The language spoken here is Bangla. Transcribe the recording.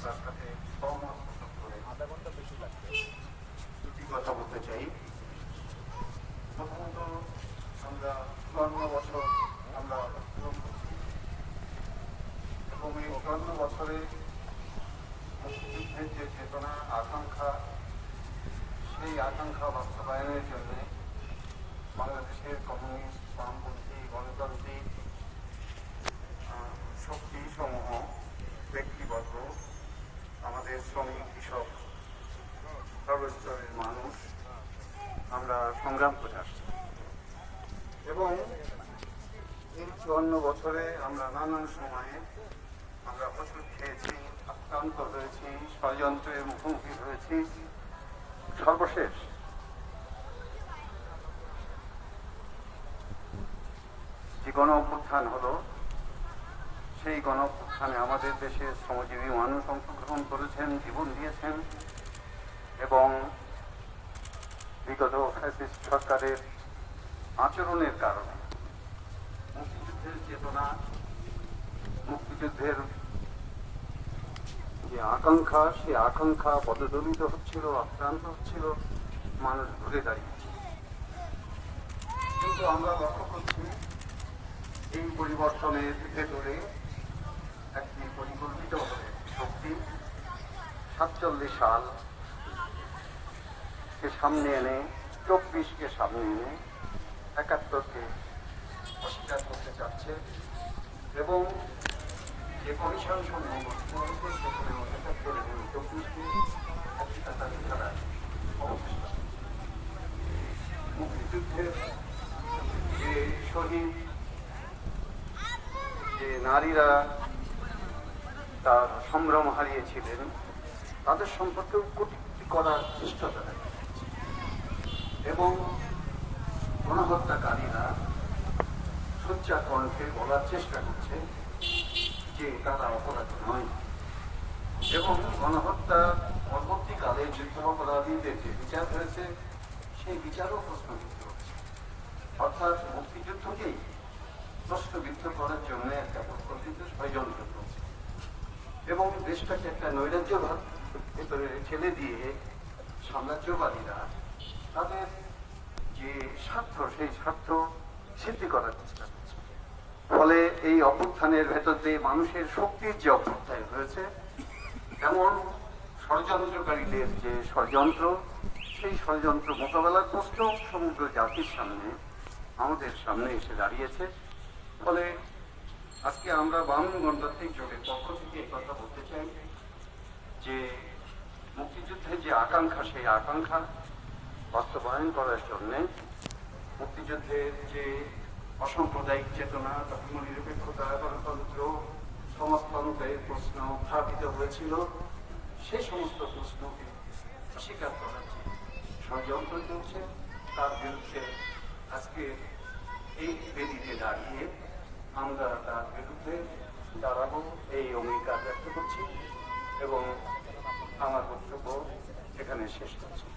তার সাথে সহমত পোষণ করে দুটি কথা বলতে চাই। প্রথমত, আমরা 54 বছর আমরা অতিক্রম করছি এবং এই 54 বছরে মুক্তিযুদ্ধের যে চেতনা, আকাঙ্ক্ষা, সেই আকাঙ্ক্ষা বাস্তবায়নের জন্য বাংলাদেশের কমিউনিস্ট, বামপন্থী, গণতান্ত্রিক শক্তি সমূহ, ব্যক্তিবর্গ, আমাদের শ্রমিক, কৃষক, সর্বস্তরের মানুষ আমরা সংগ্রাম করে আসছি এবং এই 54 বছরে আমরা নানান সময়ে আমরা প্রচুর খেয়েছি, আক্রান্ত হয়েছি, ষড়যন্ত্রের মুখোমুখি হয়েছি। সর্বশেষ যে গণ অভ্যুত্থান হলো, সেই গণ অভ্যুত্থানে আমাদের দেশের শ্রমজীবী মানুষ অংশগ্রহণ করেছেন, জীবন দিয়েছেন এবং বিগত ফ্যাসিস্ট সরকারের আচরণের কারণে মুক্তিযুদ্ধের চেতনা, মুক্তিযুদ্ধের যে আকাঙ্ক্ষা, সে আকাঙ্ক্ষা পদদলিত হচ্ছিল, আক্রান্ত হচ্ছিল, মানুষ ঘুরে দাঁড়িয়েছে। কিন্তু আমরা লক্ষ্য করছি এই পরিবর্তনের ভেতরে একটি পরিকল্পিত শক্তি 47 সাল কে সামনে এনে, 24-কে সামনে এনে 71-কে অস্বীকার করতে চাচ্ছে এবং যে কমিশন সমূহ সেখানে 71 এবং 24-কে একসাথে ছাড়া অবস্থা। মুক্তিযুদ্ধের যে শহীদ, যে নারীরা তার সম্ভ্রম হারিয়েছিলেন, তাদের সম্পর্কেও কটূক্তি করার চেষ্টা করা এবং গণহত্যাকারীরা সোচ্চার কণ্ঠে বলার চেষ্টা করছে যে তারা অপরাধী নয় এবং গণহত্যা পরবর্তীকালে যুদ্ধাপরাধীদের যে বিচার হয়েছে, সেই বিচারও প্রশ্নবিদ্ধ হচ্ছে। অর্থাৎ মুক্তিযুদ্ধকেই প্রশ্নবিদ্ধ করার জন্য একটা পরিকল্পিত ষড়যন্ত্র করছে এবং দেশটাকে একটা নৈরাজ্যভাব ভেতরে ঠেলে দিয়ে সাম্রাজ্যবাদীরা তাদের যে স্বার্থ, সেই স্বার্থ সিদ্ধি করার চেষ্টা করছে। ফলে এই অভ্যুত্থানের ভেতর দিয়ে মানুষের শক্তির যে অভ্যুত্থান হয়েছে, এমন ষড়যন্ত্রকারীদের যে ষড়যন্ত্র, সেই ষড়যন্ত্র মোকাবেলার প্রশ্ন সমগ্র জাতির সামনে, আমাদের সামনে এসে দাঁড়িয়েছে। ফলে আজকে আমরা বাম গণতান্ত্রিক জোটের পক্ষ থেকে এই কথা বলতে চাই যে মুক্তিযুদ্ধের যে আকাঙ্ক্ষা, সেই আকাঙ্ক্ষা বাস্তবায়ন করার জন্য মুক্তিযুদ্ধের যে অসাম্প্রদায়িক চেতনা, ধর্মনিরপেক্ষতা, গণতন্ত্র, সমাজতন্ত্রের প্রশ্ন উত্থাপিত হয়েছিল, সেই সমস্ত প্রশ্নকে অস্বীকার করার যে ষড়যন্ত্র চলছে, তার বিরুদ্ধে আজকে এই বেদিতে দাঁড়িয়ে আমরা তার বিরুদ্ধে দাঁড়াবো, এই অঙ্গীকার ব্যক্ত করছি এবং আমার বক্তব্য এখানে শেষ করছি।